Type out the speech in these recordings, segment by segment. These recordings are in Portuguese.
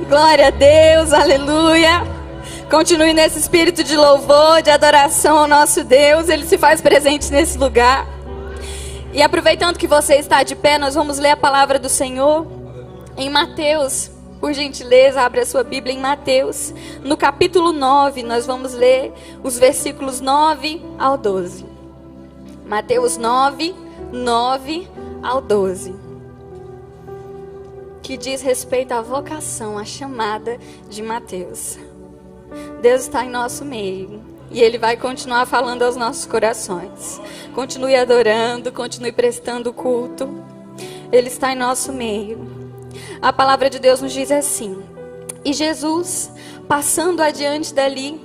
Glória a Deus, aleluia. Continue nesse espírito de louvor, de adoração ao nosso Deus. Ele se faz presente nesse lugar. E aproveitando que você está de pé, nós vamos ler a palavra do Senhor em Mateus. Por gentileza, abre a sua Bíblia em Mateus. No capítulo 9, nós vamos ler os versículos 9 ao 12. Mateus 9, 9 ao 12. Que diz respeito à vocação, à chamada de Mateus. Deus está em nosso meio e Ele vai continuar falando aos nossos corações. Continue adorando, continue prestando culto. Ele está em nosso meio. A palavra de Deus nos diz assim: E Jesus, passando adiante dali,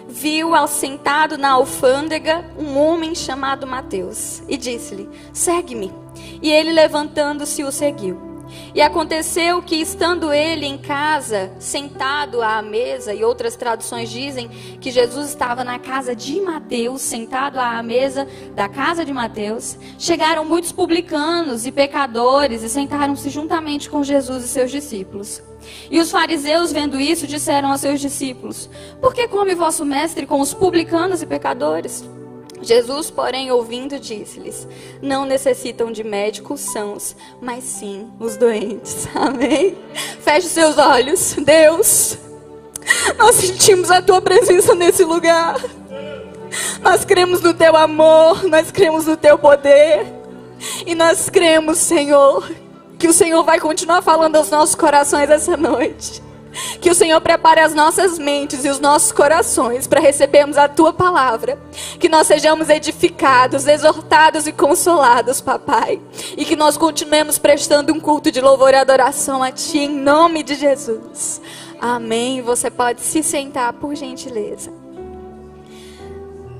viu sentado na alfândega um homem chamado Mateus e disse-lhe: Segue-me. E ele, levantando-se, o seguiu. E aconteceu que, estando ele em casa, sentado à mesa, e outras traduções dizem que Jesus estava na casa de Mateus, sentado à mesa da casa de Mateus, chegaram muitos publicanos e pecadores e sentaram-se juntamente com Jesus e seus discípulos. E os fariseus, vendo isso, disseram aos seus discípulos: Por que come vosso mestre com os publicanos e pecadores? Jesus, porém, ouvindo, disse-lhes: Não necessitam de médicos sãos, mas sim os doentes. Amém? Feche seus olhos. Deus, nós sentimos a Tua presença nesse lugar. Nós cremos no Teu amor, nós cremos no Teu poder. E nós cremos, Senhor, que o Senhor vai continuar falando aos nossos corações essa noite. Que o Senhor prepare as nossas mentes e os nossos corações para recebermos a Tua palavra. Que nós sejamos edificados, exortados e consolados, Papai. E que nós continuemos prestando um culto de louvor e adoração a Ti, em nome de Jesus. Amém. Você pode se sentar, por gentileza.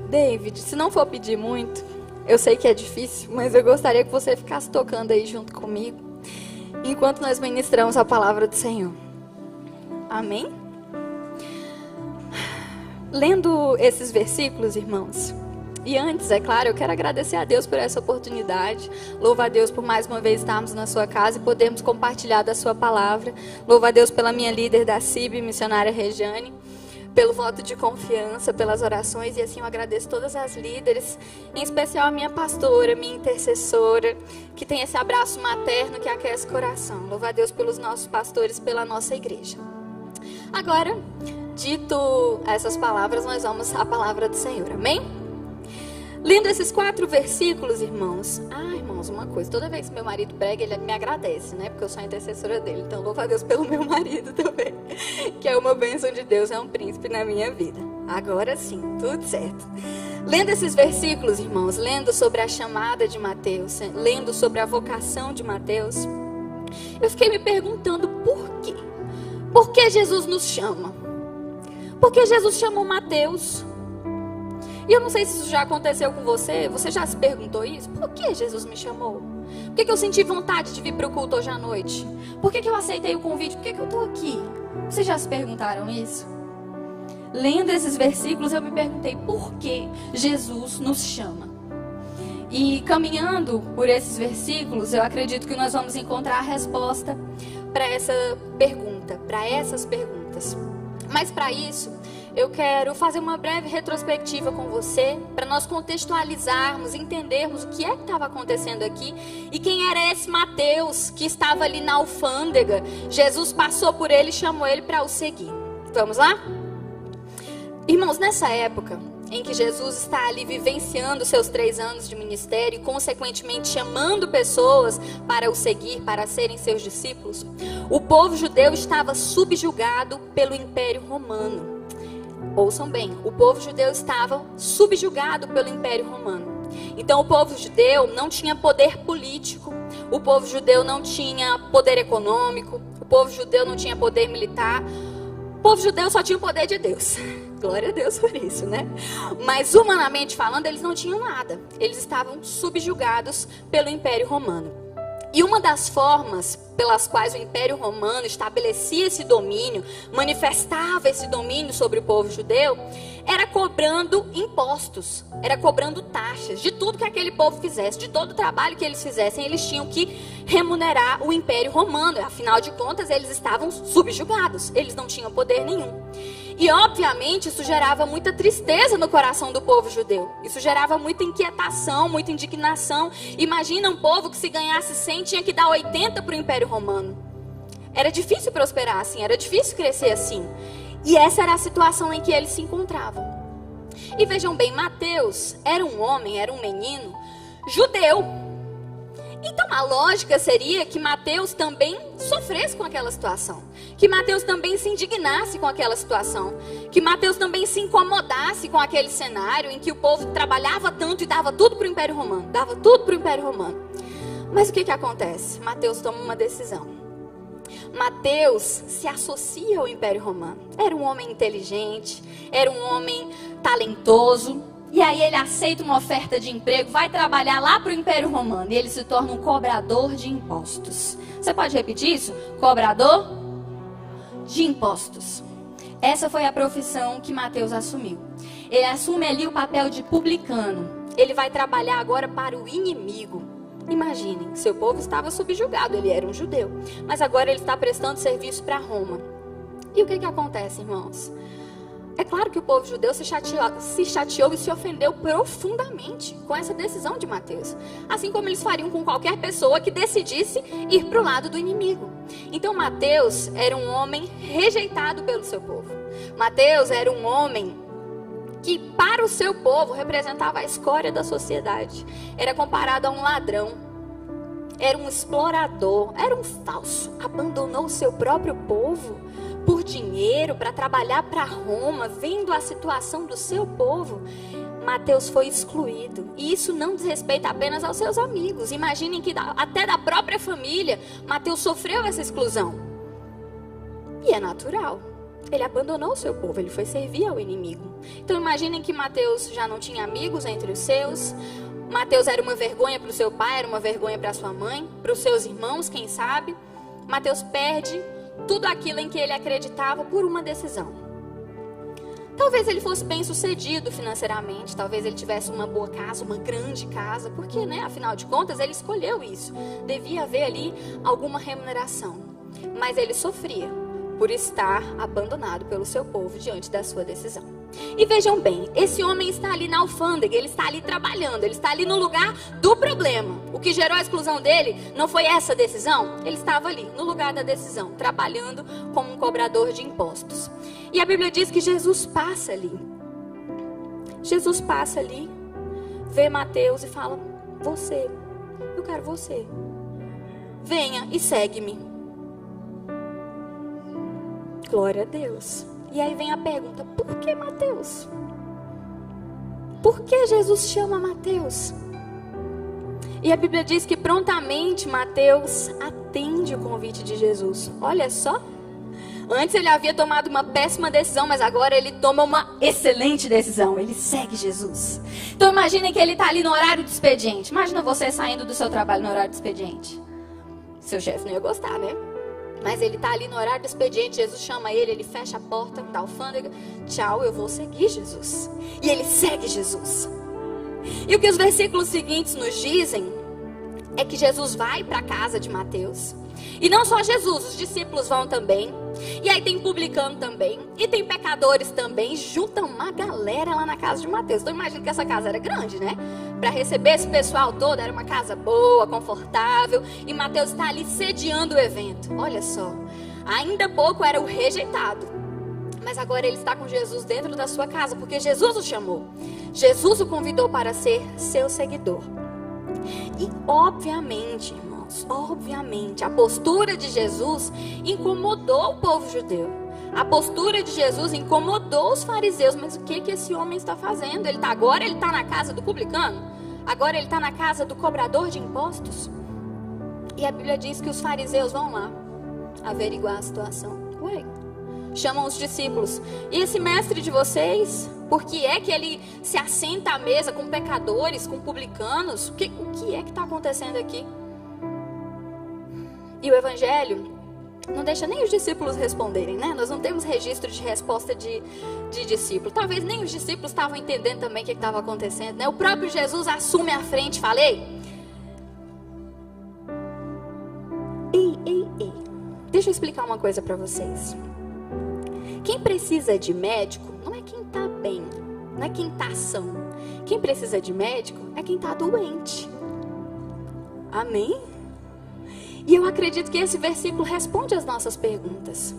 David, se não for pedir muito, eu sei que é difícil, mas eu gostaria que você ficasse tocando aí junto comigo, enquanto nós ministramos a palavra do Senhor. Amém? Lendo esses versículos, irmãos, e antes, é claro, eu quero agradecer a Deus por essa oportunidade. Louvo a Deus por mais uma vez estarmos na sua casa e podermos compartilhar da sua palavra. Louvo a Deus pela minha líder da CIB, missionária Regiane, pelo voto de confiança, pelas orações, e assim eu agradeço todas as líderes, em especial a minha pastora, minha intercessora, que tem esse abraço materno que aquece o coração. Louvo a Deus pelos nossos pastores, pela nossa igreja. Agora, dito essas palavras, nós vamos à palavra do Senhor, amém? Lendo esses 4 versículos, irmãos. Irmãos, uma coisa, toda vez que meu marido prega, ele me agradece, né? Porque eu sou a intercessora dele, então louvo a Deus pelo meu marido também, que é uma bênção de Deus, é um príncipe na minha vida. Agora sim, tudo certo. Lendo esses versículos, irmãos, lendo sobre a chamada de Mateus, lendo sobre a vocação de Mateus, eu fiquei me perguntando por quê? Por que Jesus nos chama? Por que Jesus chamou Mateus? E eu não sei se isso já aconteceu com você. Você já se perguntou isso? Por que Jesus me chamou? Por que eu senti vontade de vir para o culto hoje à noite? Por que eu aceitei o convite? Por que eu estou aqui? Vocês já se perguntaram isso? Lendo esses versículos, eu me perguntei por que Jesus nos chama. E caminhando por esses versículos, eu acredito que nós vamos encontrar a resposta para essa pergunta, para essas perguntas. Mas para isso, eu quero fazer uma breve retrospectiva com você, para nós contextualizarmos, entendermos o que é que estava acontecendo aqui e quem era esse Mateus que estava ali na alfândega. Jesus passou por ele e chamou ele para o seguir. Vamos lá? Irmãos, nessa época em que Jesus está ali vivenciando seus 3 anos de ministério e consequentemente chamando pessoas para o seguir, para serem seus discípulos, o povo judeu estava subjugado pelo Império Romano. Ouçam bem, o povo judeu estava subjugado pelo Império Romano. Então o povo judeu não tinha poder político, o povo judeu não tinha poder econômico, o povo judeu não tinha poder militar, o povo judeu só tinha o poder de Deus. Glória a Deus por isso, né? Mas humanamente falando, eles não tinham nada. Eles estavam subjugados pelo Império Romano. E uma das formas pelas quais o Império Romano estabelecia esse domínio, manifestava esse domínio sobre o povo judeu, era cobrando impostos, era cobrando taxas de tudo que aquele povo fizesse, de todo o trabalho que eles fizessem, eles tinham que remunerar o Império Romano. Afinal de contas, eles estavam subjugados, eles não tinham poder nenhum. E obviamente isso gerava muita tristeza no coração do povo judeu. Isso gerava muita inquietação, muita indignação. Imagina um povo que se ganhasse 100 tinha que dar 80 para o Império Romano. Era difícil prosperar assim, era difícil crescer assim. E essa era a situação em que eles se encontravam. E vejam bem, Mateus era um homem, era um menino judeu. Então a lógica seria que Mateus também sofresse com aquela situação. Que Mateus também se indignasse com aquela situação. Que Mateus também se incomodasse com aquele cenário em que o povo trabalhava tanto e dava tudo para o Império Romano. Dava tudo para o Império Romano. Mas o que acontece? Mateus toma uma decisão. Mateus se associa ao Império Romano. Era um homem inteligente, era um homem talentoso. E aí ele aceita uma oferta de emprego, vai trabalhar lá para o Império Romano. E ele se torna um cobrador de impostos. Você pode repetir isso? Cobrador de impostos. Essa foi a profissão que Mateus assumiu. Ele assume ali o papel de publicano. Ele vai trabalhar agora para o inimigo. Imaginem, seu povo estava subjugado, ele era um judeu. Mas agora ele está prestando serviço para Roma. E o que acontece, irmãos? É claro que o povo judeu se chateou e se ofendeu profundamente com essa decisão de Mateus. Assim como eles fariam com qualquer pessoa que decidisse ir para o lado do inimigo. Então Mateus era um homem rejeitado pelo seu povo. Mateus era um homem que para o seu povo representava a escória da sociedade. Era comparado a um ladrão. Era um explorador. Era um falso. Abandonou o seu próprio povo por dinheiro, para trabalhar para Roma, vendo a situação do seu povo. Mateus foi excluído. E isso não diz respeito apenas aos seus amigos. Imaginem que até da própria família, Mateus sofreu essa exclusão. E é natural. Ele abandonou o seu povo, ele foi servir ao inimigo. Então imaginem que Mateus já não tinha amigos entre os seus. Mateus era uma vergonha para o seu pai, era uma vergonha para sua mãe, para os seus irmãos, quem sabe. Mateus perde tudo aquilo em que ele acreditava por uma decisão. Talvez ele fosse bem sucedido financeiramente, talvez ele tivesse uma boa casa, uma grande casa, porque, afinal de contas, ele escolheu isso. Devia haver ali alguma remuneração. Mas ele sofria por estar abandonado pelo seu povo diante da sua decisão. E vejam bem, esse homem está ali na alfândega, ele está ali trabalhando, ele está ali no lugar do problema. O que gerou a exclusão dele não foi essa decisão, ele estava ali no lugar da decisão, trabalhando como um cobrador de impostos. E a Bíblia diz que Jesus passa ali. Jesus passa ali, vê Mateus e fala: você, eu quero você. Venha e segue-me. Glória a Deus. E aí vem a pergunta: por que Mateus? Por que Jesus chama Mateus? E a Bíblia diz que prontamente Mateus atende o convite de Jesus. Olha só. Antes ele havia tomado uma péssima decisão, mas agora ele toma uma excelente decisão. Ele segue Jesus. Então imaginem que ele está ali no horário do expediente. Imagina você saindo do seu trabalho no horário do expediente. Seu chefe não ia gostar, né? Mas ele está ali no horário do expediente, Jesus chama ele, ele fecha a porta da alfândega. Tchau, eu vou seguir Jesus. E ele segue Jesus. E o que os versículos seguintes nos dizem é que Jesus vai para a casa de Mateus. E não só Jesus, os discípulos vão também. E aí tem publicano também. E tem pecadores também. Juntam uma galera lá na casa de Mateus. Então imagina que essa casa era grande, né? Para receber esse pessoal todo, era uma casa boa, confortável. E Mateus está ali sediando o evento. Olha só. Ainda pouco era o rejeitado. Mas agora ele está com Jesus dentro da sua casa, porque Jesus o chamou. Jesus o convidou para ser seu seguidor. E obviamente, irmãos, obviamente, a postura de Jesus incomodou o povo judeu. A postura de Jesus incomodou os fariseus. Mas o que esse homem está fazendo? Agora ele está na casa do publicano? Agora ele está na casa do cobrador de impostos? E a Bíblia diz que os fariseus vão lá averiguar a situação. Ué, chamam os discípulos. E esse mestre de vocês, por que é que ele se assenta à mesa com pecadores, com publicanos? O que é que está acontecendo aqui? E o evangelho não deixa nem os discípulos responderem, né? Nós não temos registro de resposta de discípulo. Talvez nem os discípulos estavam entendendo também o que estava acontecendo, né? O próprio Jesus assume a frente e fala: ei, deixa eu explicar uma coisa para vocês. Quem precisa de médico não é quem está bem, não é quem está são. Quem precisa de médico é quem está doente. Amém? E eu acredito que esse versículo responde às nossas perguntas.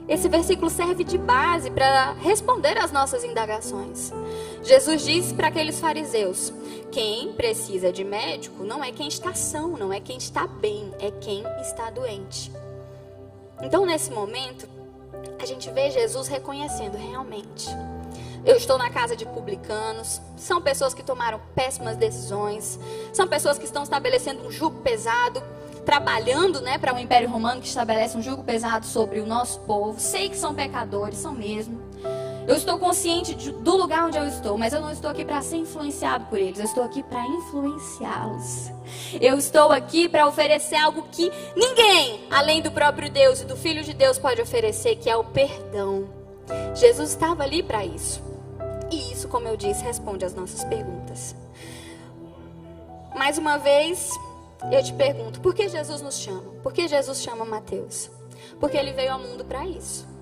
Esse versículo serve de base para responder às nossas indagações. Jesus disse para aqueles fariseus: quem precisa de médico não é quem está são, não é quem está bem, é quem está doente. Então, nesse momento, a gente vê Jesus reconhecendo realmente: eu estou na casa de publicanos, são pessoas que tomaram péssimas decisões, são pessoas que estão estabelecendo um jugo pesado, trabalhando, né, para o Império Romano, que estabelece um jugo pesado sobre o nosso povo. Sei que são pecadores, são mesmo. Eu estou consciente do lugar onde eu estou, mas eu não estou aqui para ser influenciado por eles. Eu estou aqui para influenciá-los. Eu estou aqui para oferecer algo que ninguém, além do próprio Deus e do Filho de Deus, pode oferecer, que é o perdão. Jesus estava ali para isso. E isso, como eu disse, responde às nossas perguntas. Mais uma vez, eu te pergunto: por que Jesus nos chama? Por que Jesus chama Mateus? Porque ele veio ao mundo para isso.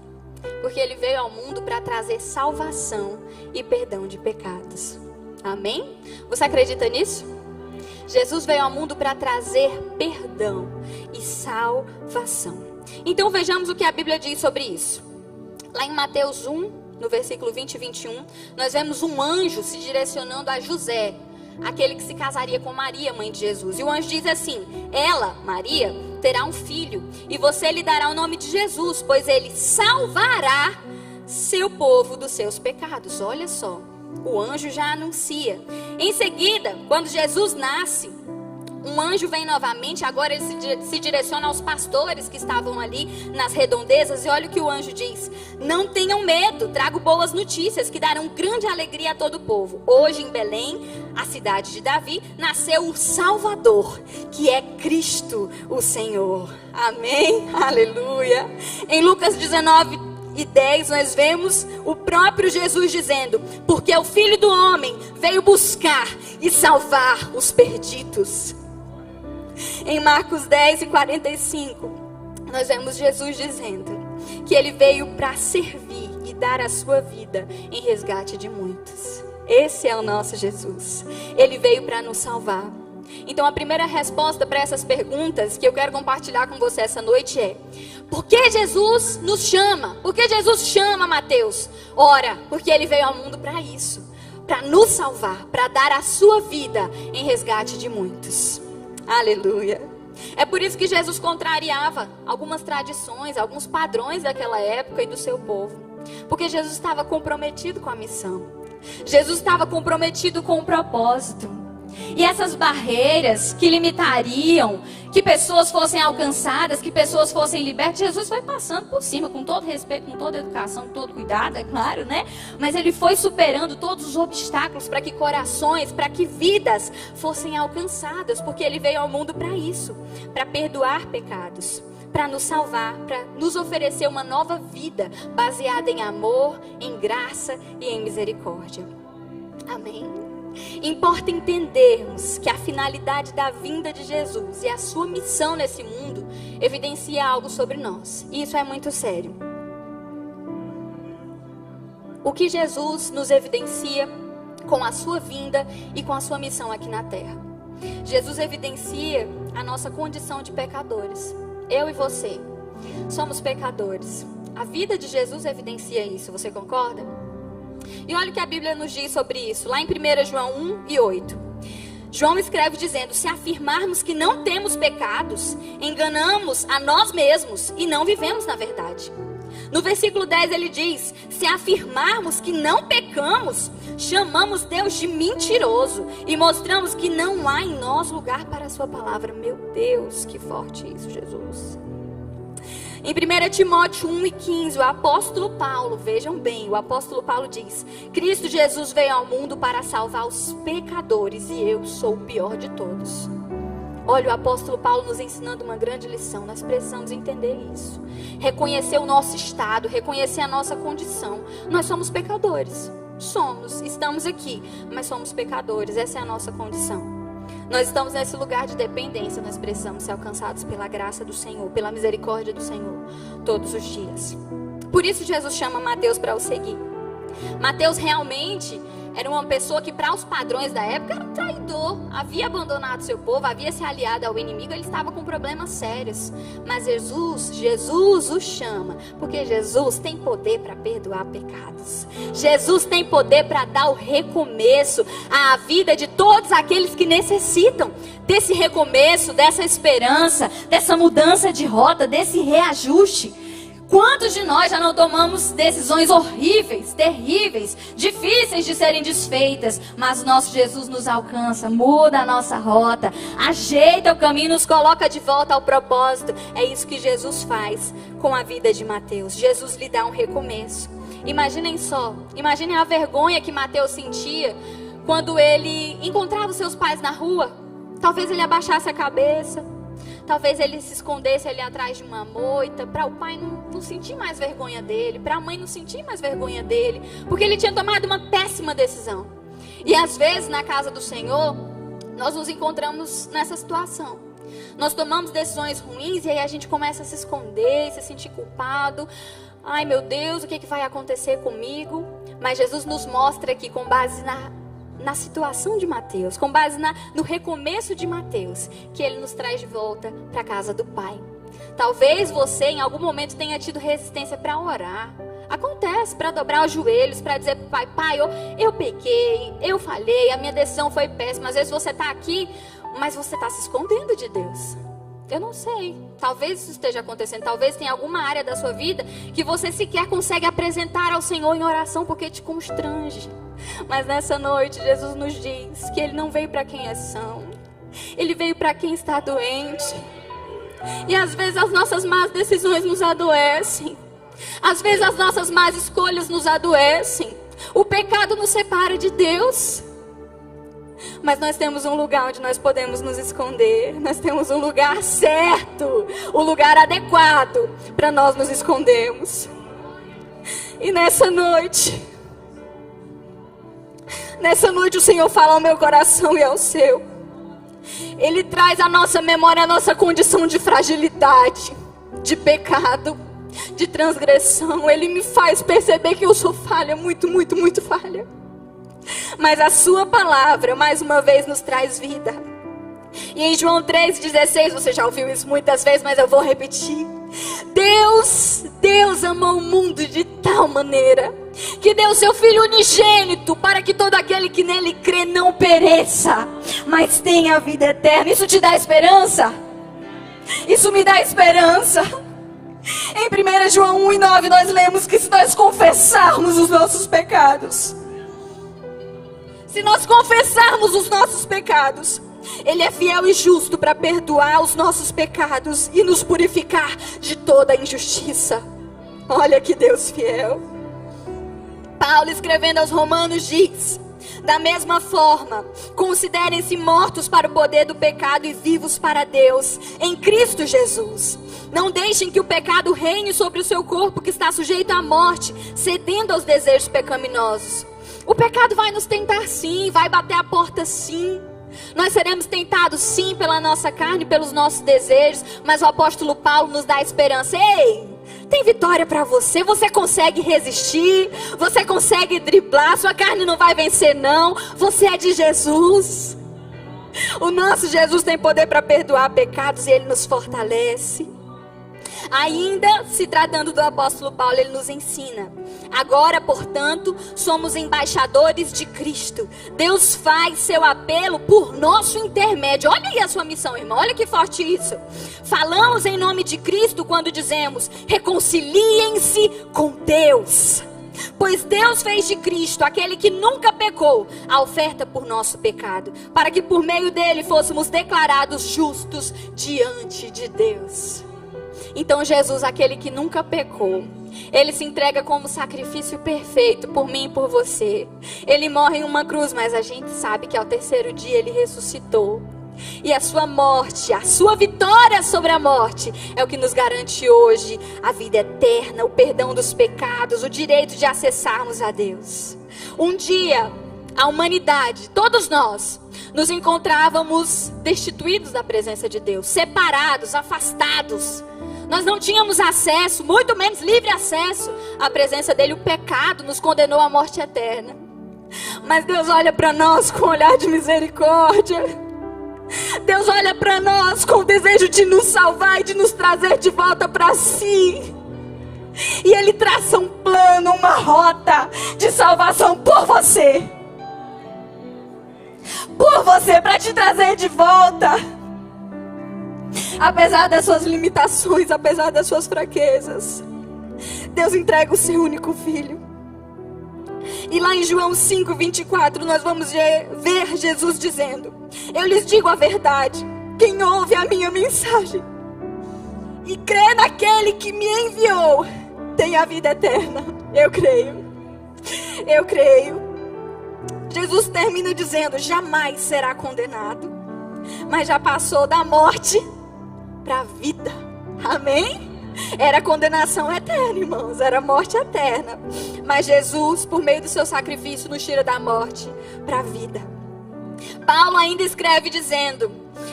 Porque ele veio ao mundo para trazer salvação e perdão de pecados. Amém? Você acredita nisso? Jesus veio ao mundo para trazer perdão e salvação. Então vejamos o que a Bíblia diz sobre isso. Lá em Mateus 1, no versículo 20 e 21, nós vemos um anjo se direcionando a José, aquele que se casaria com Maria, mãe de Jesus. E o anjo diz assim: ela, Maria, terá um filho, e você lhe dará o nome de Jesus, pois ele salvará seu povo dos seus pecados. Olha só, o anjo já anuncia. Em seguida, quando Jesus nasce, um anjo vem novamente. Agora ele se direciona aos pastores que estavam ali nas redondezas. E olha o que o anjo diz: não tenham medo, trago boas notícias que darão grande alegria a todo o povo. Hoje em Belém, a cidade de Davi, nasceu o Salvador, que é Cristo o Senhor. Amém? Aleluia. Em Lucas 19:10 nós vemos o próprio Jesus dizendo: porque o Filho do Homem veio buscar e salvar os perdidos. Em Marcos 10:45 nós vemos Jesus dizendo que ele veio para servir e dar a sua vida em resgate de muitos. Esse é o nosso Jesus. Ele veio para nos salvar. Então a primeira resposta para essas perguntas que eu quero compartilhar com você essa noite é: por que Jesus nos chama? Por que Jesus chama Mateus? Ora, porque ele veio ao mundo para isso, para nos salvar, para dar a sua vida em resgate de muitos. Aleluia. É por isso que Jesus contrariava algumas tradições, alguns padrões daquela época e do seu povo. Porque Jesus estava comprometido com a missão. Jesus estava comprometido com o propósito. E essas barreiras que limitariam que pessoas fossem alcançadas, que pessoas fossem libertas, Jesus foi passando por cima, com todo respeito, com toda educação, com todo cuidado, é claro, né? Mas ele foi superando todos os obstáculos para que corações, para que vidas fossem alcançadas, porque ele veio ao mundo para isso, para perdoar pecados, para nos salvar, para nos oferecer uma nova vida baseada em amor, em graça e em misericórdia. Amém? Importa entendermos que a finalidade da vinda de Jesus e a sua missão nesse mundo evidencia algo sobre nós. E isso é muito sério. O que Jesus nos evidencia com a sua vinda e com a sua missão aqui na terra? Jesus evidencia a nossa condição de pecadores. Eu e você somos pecadores. A vida de Jesus evidencia isso, você concorda? E olha o que a Bíblia nos diz sobre isso, lá em 1 João 1:8. João escreve dizendo: se afirmarmos que não temos pecados, enganamos a nós mesmos e não vivemos na verdade. No versículo 10 ele diz: se afirmarmos que não pecamos, chamamos Deus de mentiroso e mostramos que não há em nós lugar para a sua palavra. Meu Deus, que forte isso, Jesus. Em 1 Timóteo 1:15, o apóstolo Paulo, vejam bem, o apóstolo Paulo diz: Cristo Jesus veio ao mundo para salvar os pecadores e eu sou o pior de todos. Olha, o apóstolo Paulo nos ensinando uma grande lição. Nós precisamos entender isso. Reconhecer o nosso estado, reconhecer a nossa condição. Nós somos pecadores. Estamos aqui, mas somos pecadores. Essa é a nossa condição. Nós estamos nesse lugar de dependência. Nós precisamos ser alcançados pela graça do Senhor, pela misericórdia do Senhor, todos os dias. Por isso Jesus chama Mateus para o seguir. Mateus realmente era uma pessoa que, para os padrões da época, era um traidor. Havia abandonado seu povo, havia se aliado ao inimigo. Ele estava com problemas sérios. Mas Jesus o chama, porque Jesus tem poder para perdoar pecados. Jesus tem poder para dar o recomeço à vida de todos aqueles que necessitam desse recomeço, dessa esperança, dessa mudança de rota, desse reajuste. Quantos de nós já não tomamos decisões horríveis, terríveis, difíceis de serem desfeitas, mas nosso Jesus nos alcança, muda a nossa rota, ajeita o caminho, nos coloca de volta ao propósito. É isso que Jesus faz com a vida de Mateus. Jesus lhe dá um recomeço. Imaginem a vergonha que Mateus sentia quando ele encontrava os seus pais na rua. Talvez ele abaixasse a cabeça. Talvez ele se escondesse ali atrás de uma moita, para o pai não sentir mais vergonha dele, para a mãe não sentir mais vergonha dele, porque ele tinha tomado uma péssima decisão. E às vezes na casa do Senhor, nós nos encontramos nessa situação. Nós tomamos decisões ruins e aí a gente começa a se esconder, se sentir culpado. Ai meu Deus, o que vai acontecer comigo? Mas Jesus nos mostra que, com base na situação de Mateus, com base no recomeço de Mateus, que ele nos traz de volta para a casa do Pai. Talvez você em algum momento tenha tido resistência para orar. Acontece, para dobrar os joelhos, para dizer para o Pai: Pai, eu pequei, eu falhei, a minha decisão foi péssima. Às vezes você está aqui, mas você está se escondendo de Deus. Eu não sei, talvez isso esteja acontecendo. Talvez tenha alguma área da sua vida que você sequer consegue apresentar ao Senhor em oração porque te constrange. Mas nessa noite Jesus nos diz que Ele não veio para quem é são, Ele veio para quem está doente. E às vezes as nossas más decisões nos adoecem, às vezes as nossas más escolhas nos adoecem. O pecado nos separa de Deus. Mas nós temos um lugar onde nós podemos nos esconder. Nós temos um lugar certo, o lugar adequado para nós nos escondermos. E nessa noite o Senhor fala ao meu coração e ao seu. Ele traz à nossa memória a nossa condição de fragilidade, de pecado, de transgressão. Ele me faz perceber que eu sou falha, muito, muito, muito falha. Mas a sua palavra, mais uma vez, nos traz vida. E em João 3,16, você já ouviu isso muitas vezes, mas eu vou repetir. Deus amou o mundo de tal maneira que deu seu Filho unigênito, para que todo aquele que nele crê não pereça, mas tenha a vida eterna. Isso te dá esperança? Isso me dá esperança. Em 1 João 1:9 nós lemos que se nós confessarmos os nossos pecados, se nós confessarmos os nossos pecados, Ele é fiel e justo para perdoar os nossos pecados e nos purificar de toda injustiça. Olha que Deus fiel. Paulo, escrevendo aos Romanos, diz: da mesma forma, considerem-se mortos para o poder do pecado e vivos para Deus, em Cristo Jesus. Não deixem que o pecado reine sobre o seu corpo, que está sujeito à morte, cedendo aos desejos pecaminosos. O pecado vai nos tentar sim, vai bater a porta sim. Nós seremos tentados sim pela nossa carne, pelos nossos desejos, mas o apóstolo Paulo nos dá esperança. Ei, tem vitória para você, você consegue resistir, você consegue driblar, sua carne não vai vencer não, você é de Jesus. O nosso Jesus tem poder para perdoar pecados e Ele nos fortalece. Ainda se tratando do apóstolo Paulo, ele nos ensina: agora, portanto, somos embaixadores de Cristo. Deus faz seu apelo por nosso intermédio. Olha aí a sua missão, irmão, olha que forte isso. Falamos em nome de Cristo quando dizemos: reconciliem-se com Deus. Pois Deus fez de Cristo, aquele que nunca pecou, a oferta por nosso pecado, para que por meio dele fôssemos declarados justos diante de Deus. Então Jesus, aquele que nunca pecou, Ele se entrega como sacrifício perfeito por mim e por você. Ele morre em uma cruz, mas a gente sabe que ao terceiro dia Ele ressuscitou. E a sua morte, a sua vitória sobre a morte, é o que nos garante hoje a vida eterna, o perdão dos pecados, o direito de acessarmos a Deus. Um dia, a humanidade, todos nós, nos encontrávamos destituídos da presença de Deus, separados, afastados. Nós não tínhamos acesso, muito menos livre acesso à presença dele. O pecado nos condenou à morte eterna. Mas Deus olha para nós com um olhar de misericórdia. Deus olha para nós com o desejo de nos salvar e de nos trazer de volta para si. E Ele traça um plano, uma rota de salvação por você. Por você, para te trazer de volta. Apesar das suas limitações, apesar das suas fraquezas, Deus entrega o seu único filho. E lá em João 5:24 nós vamos ver Jesus dizendo: eu lhes digo a verdade, quem ouve a minha mensagem e crê naquele que me enviou tem a vida eterna. Eu creio. Jesus termina dizendo: jamais será condenado, mas já passou da morte para a vida. Amém? Era condenação eterna, irmãos, era morte eterna. Mas Jesus, por meio do seu sacrifício, nos tira da morte para a vida. Paulo ainda escreve dizendo: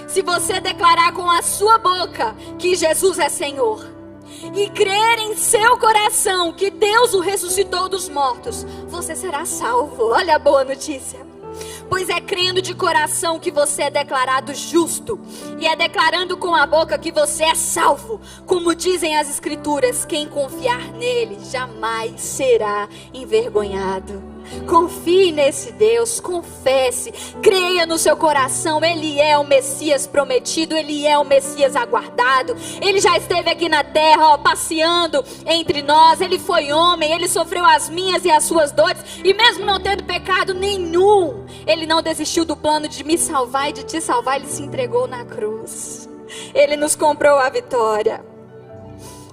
se você declarar com a sua boca que Jesus é Senhor e crer em seu coração que Deus o ressuscitou dos mortos, você será salvo. Olha a boa notícia. Pois é crendo de coração que você é declarado justo, e é declarando com a boca que você é salvo. Como dizem as Escrituras, quem confiar nele jamais será envergonhado. Confie nesse Deus, confesse, creia no seu coração. Ele é o Messias prometido, Ele é o Messias aguardado. Ele já esteve aqui na terra, passeando entre nós. Ele foi homem, Ele sofreu as minhas e as suas dores. E mesmo não tendo pecado nenhum, Ele não desistiu do plano de me salvar e de te salvar. Ele se entregou na cruz. Ele nos comprou a vitória.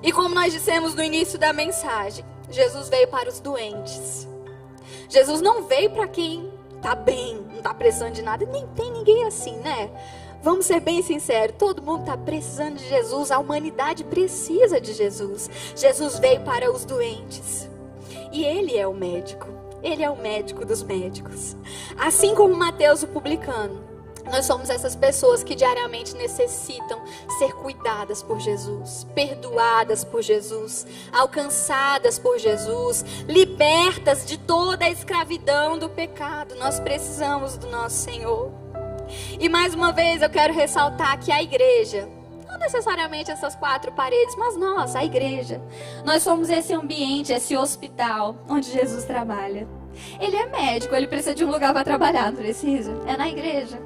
E como nós dissemos no início da mensagem, Jesus veio para os doentes. Jesus não veio para quem está bem, não está precisando de nada. Nem tem ninguém assim, né? Vamos ser bem sinceros, todo mundo está precisando de Jesus. A humanidade precisa de Jesus. Jesus veio para os doentes. E Ele é o médico. Ele é o médico dos médicos. Assim como Mateus, o publicano, nós somos essas pessoas que diariamente necessitam ser cuidadas por Jesus, perdoadas por Jesus, alcançadas por Jesus, libertas de toda a escravidão do pecado. Nós precisamos do nosso Senhor. E mais uma vez eu quero ressaltar que a igreja, não necessariamente essas quatro paredes, mas nós, a igreja, nós somos esse ambiente, esse hospital onde Jesus trabalha. Ele é médico, ele precisa de um lugar para trabalhar, não precisa? É na igreja.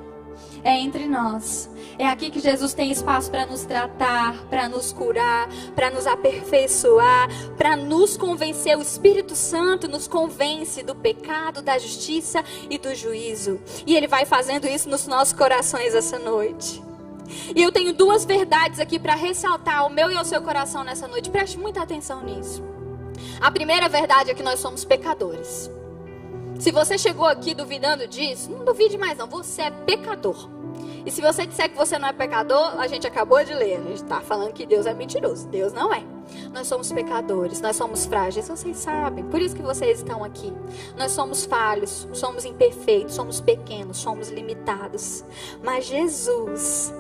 É entre nós. É aqui que Jesus tem espaço para nos tratar, para nos curar, para nos aperfeiçoar, para nos convencer. O Espírito Santo nos convence do pecado, da justiça e do juízo. E Ele vai fazendo isso nos nossos corações essa noite. E eu tenho duas verdades aqui para ressaltar ao meu e ao seu coração nessa noite. Preste muita atenção nisso. A primeira verdade é que nós somos pecadores. Se você chegou aqui duvidando disso, não duvide mais não, você é pecador. E se você disser que você não é pecador, a gente acabou de ler, a gente está falando que Deus é mentiroso. Deus não é. Nós somos pecadores, nós somos frágeis, vocês sabem, por isso que vocês estão aqui. Nós somos falhos, somos imperfeitos, somos pequenos, somos limitados. Mas Jesus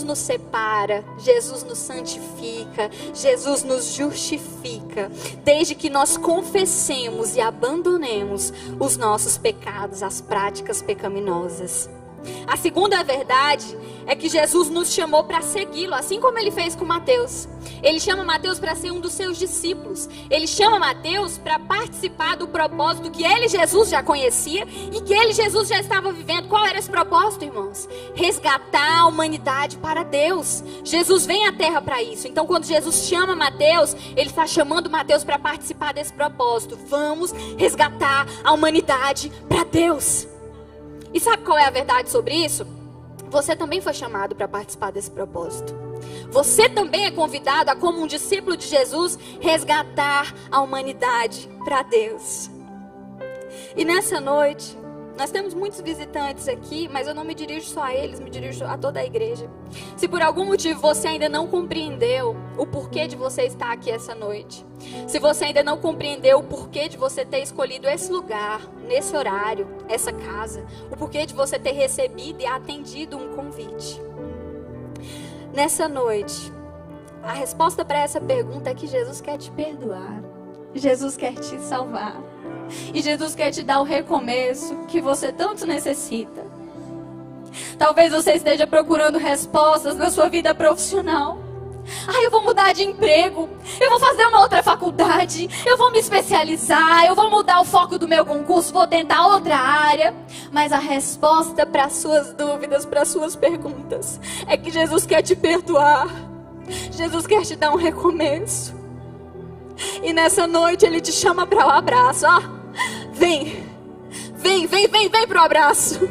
nos separa, Jesus nos santifica, Jesus nos justifica, desde que nós confessemos e abandonemos os nossos pecados, as práticas pecaminosas. A segunda verdade é que Jesus nos chamou para segui-lo, assim como Ele fez com Mateus. Ele chama Mateus para ser um dos seus discípulos. Ele chama Mateus para participar do propósito que ele, Jesus, já conhecia e que ele, Jesus, já estava vivendo. Qual era esse propósito, irmãos? Resgatar a humanidade para Deus. Jesus vem à terra para isso. Então, quando Jesus chama Mateus, Ele está chamando Mateus para participar desse propósito. Vamos resgatar a humanidade para Deus. E sabe qual é a verdade sobre isso? Você também foi chamado para participar desse propósito. Você também é convidado a, como um discípulo de Jesus, resgatar a humanidade para Deus. E nessa noite, Nós temos muitos visitantes aqui, mas eu não me dirijo só a eles, me dirijo a toda a igreja. Se por algum motivo você ainda não compreendeu o porquê de você estar aqui essa noite, se você ainda não compreendeu o porquê de você ter escolhido esse lugar, nesse horário, essa casa, o porquê de você ter recebido e atendido um convite, nessa noite, a resposta para essa pergunta é que Jesus quer te perdoar, Jesus quer te salvar. E Jesus quer te dar o recomeço que você tanto necessita. Talvez você esteja procurando respostas na sua vida profissional. Eu vou mudar de emprego, eu vou fazer uma outra faculdade, eu vou me especializar, eu vou mudar o foco do meu concurso, vou tentar outra área. Mas a resposta para as suas dúvidas, para as suas perguntas, é que Jesus quer te perdoar. Jesus quer te dar um recomeço. E nessa noite Ele te chama para o abraço. Vem pro abraço.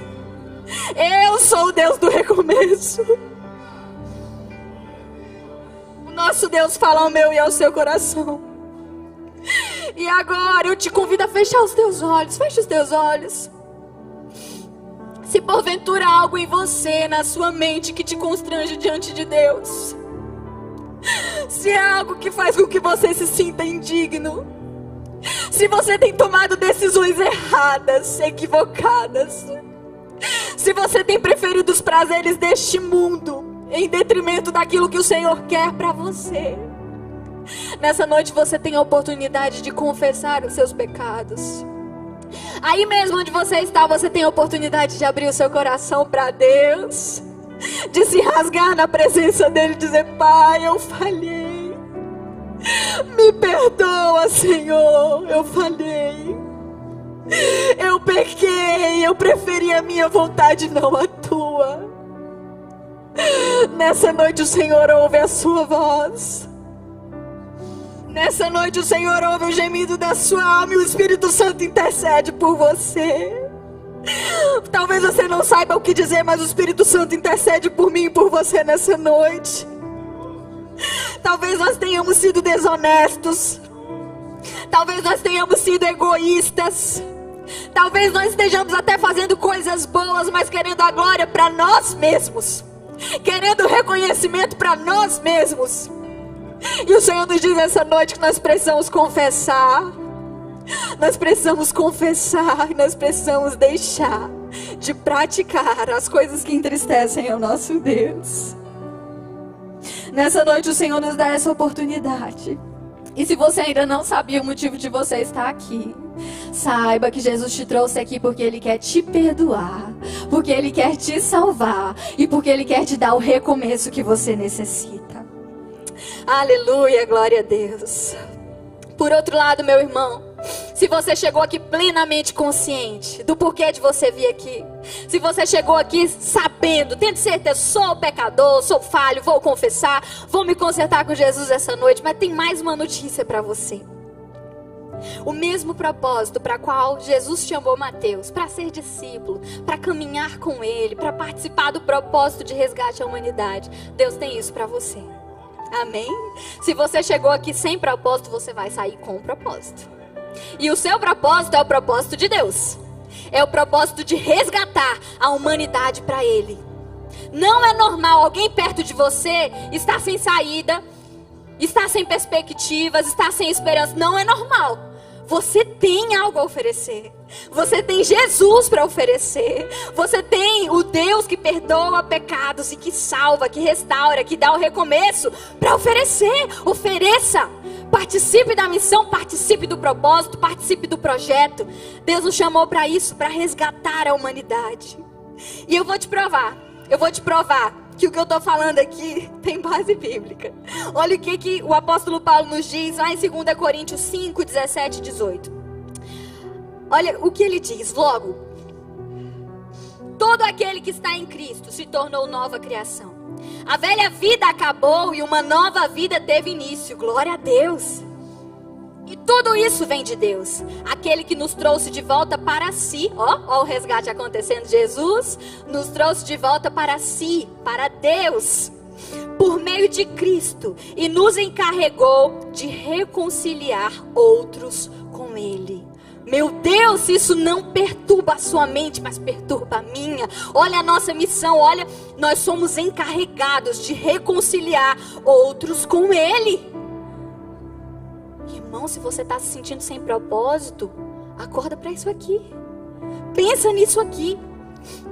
Eu sou o Deus do recomeço. O nosso Deus fala ao meu e ao seu coração. E agora eu te convido a fechar os teus olhos. Fecha os teus olhos. Se porventura há algo em você, na sua mente, que te constrange diante de Deus, se é algo que faz com que você se sinta indigno, se você tem tomado decisões erradas, equivocadas, se você tem preferido os prazeres deste mundo em detrimento daquilo que o Senhor quer para você, nessa noite você tem a oportunidade de confessar os seus pecados. Aí mesmo onde você está, você tem a oportunidade de abrir o seu coração para Deus, de se rasgar na presença dele e dizer: Pai, eu falhei. Me perdoa, Senhor, eu falhei. Eu pequei, eu preferi a minha vontade, não a tua. Nessa noite o Senhor ouve a sua voz. Nessa noite o Senhor ouve o gemido da sua alma e o Espírito Santo intercede por você. Talvez você não saiba o que dizer, mas o Espírito Santo intercede por mim e por você nessa noite. Talvez nós tenhamos sido desonestos. Talvez nós tenhamos sido egoístas. Talvez nós estejamos até fazendo coisas boas, mas querendo a glória para nós mesmos, querendo reconhecimento para nós mesmos. E o Senhor nos diz essa noite que nós precisamos confessar. Nós precisamos confessar, nós precisamos deixar de praticar as coisas que entristecem ao nosso Deus. Nessa noite o Senhor nos dá essa oportunidade. E se você ainda não sabia o motivo de você estar aqui, saiba que Jesus te trouxe aqui porque Ele quer te perdoar, porque Ele quer te salvar e porque Ele quer te dar o recomeço que você necessita. Aleluia, glória a Deus. Por outro lado, meu irmão, se você chegou aqui plenamente consciente do porquê de você vir aqui, se você chegou aqui sabendo, tendo certeza, sou pecador, sou falho, vou confessar, vou me consertar com Jesus essa noite, mas tem mais uma notícia para você. O mesmo propósito para qual Jesus chamou Mateus, para ser discípulo, para caminhar com Ele, para participar do propósito de resgate à humanidade, Deus tem isso para você. Amém? Se você chegou aqui sem propósito, você vai sair com propósito. E o seu propósito é o propósito de Deus. É o propósito de resgatar a humanidade para Ele. Não é normal alguém perto de você estar sem saída, estar sem perspectivas, estar sem esperança. Não é normal. Você tem algo a oferecer. Você tem Jesus para oferecer. Você tem o Deus que perdoa pecados e que salva, que restaura, que dá o recomeço para oferecer. Ofereça. Participe da missão, participe do propósito, participe do projeto. Deus nos chamou para isso, para resgatar a humanidade. E eu vou te provar que o que eu estou falando aqui tem base bíblica. Olha o que o apóstolo Paulo nos diz lá em 2 Coríntios 5, 17 e 18. Olha o que ele diz: logo, todo aquele que está em Cristo se tornou nova criação. A velha vida acabou e uma nova vida teve início. Glória a Deus. E tudo isso vem de Deus, aquele que nos trouxe de volta para si. Ó o resgate acontecendo. Jesus nos trouxe de volta para si, para Deus, por meio de Cristo, e nos encarregou de reconciliar outros com Ele. Meu Deus, se isso não perturba a sua mente, mas perturba a minha. Olha a nossa missão, olha, nós somos encarregados de reconciliar outros com Ele. Irmão, se você está se sentindo sem propósito, acorda para isso aqui. Pensa nisso aqui.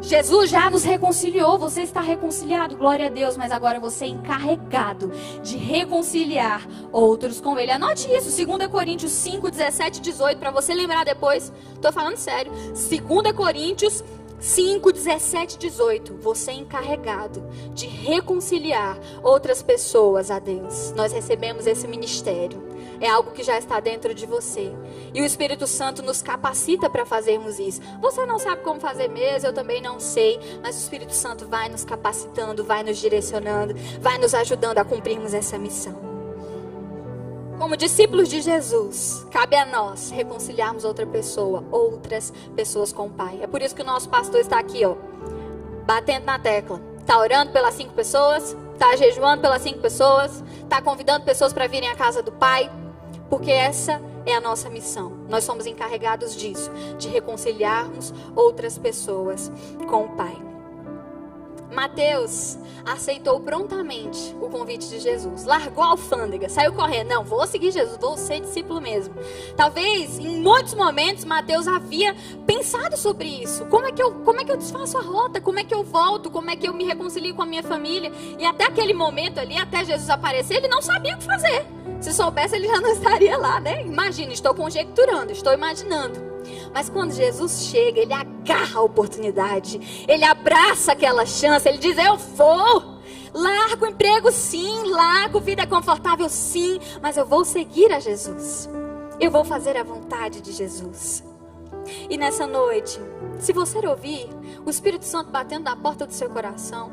Jesus já nos reconciliou, você está reconciliado, glória a Deus, mas agora você é encarregado de reconciliar outros com Ele. Anote isso, 2 Coríntios 5, 17 e 18, para você lembrar depois. Estou falando sério. 2 Coríntios 5, 17 e 18. Você é encarregado de reconciliar outras pessoas a Deus. Nós recebemos esse ministério. É algo que já está dentro de você. E o Espírito Santo nos capacita para fazermos isso. Você não sabe como fazer mesmo, eu também não sei. Mas o Espírito Santo vai nos capacitando, vai nos direcionando, vai nos ajudando a cumprirmos essa missão. Como discípulos de Jesus, cabe a nós reconciliarmos outras pessoas com o Pai. É por isso que o nosso pastor está aqui, ó, batendo na tecla. Está orando pelas 5 pessoas, está jejuando pelas 5 pessoas, está convidando pessoas para virem à casa do Pai. Porque essa é a nossa missão. Nós somos encarregados disso, de reconciliarmos outras pessoas com o Pai. Mateus aceitou prontamente o convite de Jesus. Largou a alfândega, saiu correndo. Não, vou seguir Jesus, vou ser discípulo mesmo. Talvez, em muitos momentos, Mateus havia pensado sobre isso. Como é que eu desfaço a rota? Como é que eu volto? Como é que eu me reconcilio com a minha família? E até aquele momento ali, até Jesus aparecer, ele não sabia o que fazer. Se soubesse, ele já não estaria lá, né? Imagina, estou conjecturando, estou imaginando. Mas quando Jesus chega, ele agarra a oportunidade. Ele abraça aquela chance, ele diz, eu vou. Largo o emprego sim, largo vida confortável sim. Mas eu vou seguir a Jesus. Eu vou fazer a vontade de Jesus. E nessa noite, se você ouvir o Espírito Santo batendo na porta do seu coração,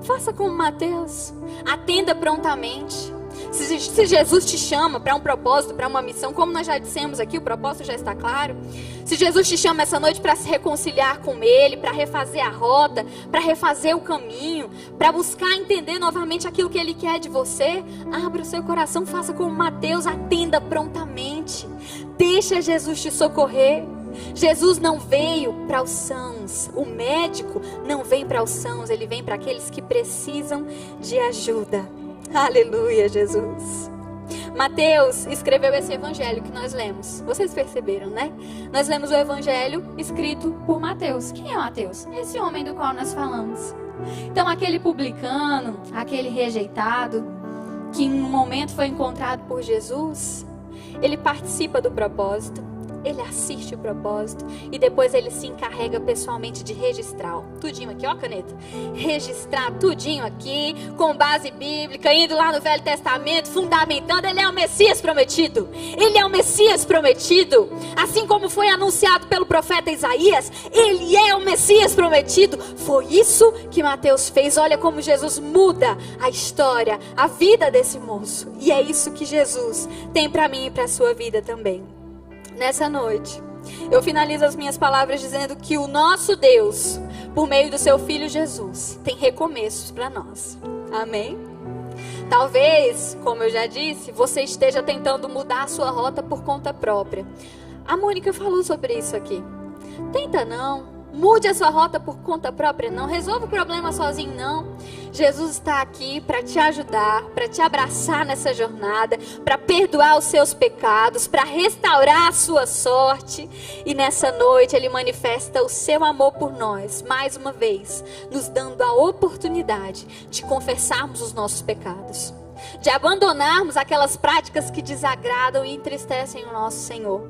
faça como Mateus, atenda prontamente. Se Jesus te chama para um propósito, para uma missão, como nós já dissemos aqui, o propósito já está claro. Se Jesus te chama essa noite para se reconciliar com Ele, para refazer a rota, para refazer o caminho, para buscar entender novamente aquilo que Ele quer de você, abra o seu coração, faça como Mateus, atenda prontamente. Deixa Jesus te socorrer. Jesus não veio para os sãos, o médico não vem para os sãos, ele vem para aqueles que precisam de ajuda. Aleluia, Jesus. Mateus escreveu esse evangelho que nós lemos. Vocês perceberam, né? Nós lemos o evangelho escrito por Mateus. Quem é Mateus? Esse homem do qual nós falamos. Então, aquele publicano, aquele rejeitado, que em um momento foi encontrado por Jesus, ele participa do propósito. Ele assiste o propósito e depois ele se encarrega pessoalmente de registrar tudinho aqui, ó, caneta. Registrar tudinho aqui, com base bíblica, indo lá no Velho Testamento, fundamentando. Ele é o Messias prometido. Ele é o Messias prometido. Assim como foi anunciado pelo profeta Isaías, ele é o Messias prometido. Foi isso que Mateus fez. Olha como Jesus muda a história, a vida desse moço. E é isso que Jesus tem para mim e para a sua vida também. Nessa noite, eu finalizo as minhas palavras dizendo que o nosso Deus, por meio do seu Filho Jesus, tem recomeços para nós. Amém? Talvez, como eu já disse, você esteja tentando mudar a sua rota por conta própria. A Mônica falou sobre isso aqui. Tenta não. Mude a sua rota por conta própria, não. Resolva o problema sozinho, não. Jesus está aqui para te ajudar, para te abraçar nessa jornada, para perdoar os seus pecados, para restaurar a sua sorte. E nessa noite Ele manifesta o seu amor por nós, mais uma vez, nos dando a oportunidade de confessarmos os nossos pecados, de abandonarmos aquelas práticas que desagradam e entristecem o nosso Senhor.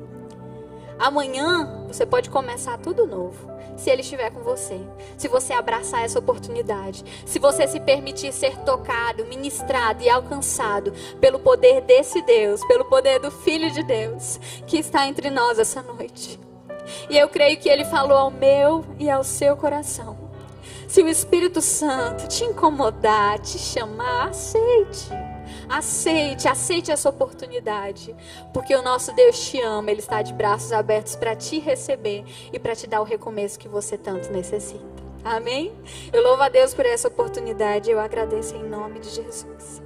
Amanhã você pode começar tudo novo, se Ele estiver com você, se você abraçar essa oportunidade, se você se permitir ser tocado, ministrado e alcançado pelo poder desse Deus, pelo poder do Filho de Deus que está entre nós essa noite. E eu creio que Ele falou ao meu e ao seu coração. Se o Espírito Santo te incomodar, te chamar, aceite essa oportunidade, porque o nosso Deus te ama, Ele está de braços abertos para te receber e para te dar o recomeço que você tanto necessita. Amém? Eu louvo a Deus por essa oportunidade, eu agradeço em nome de Jesus.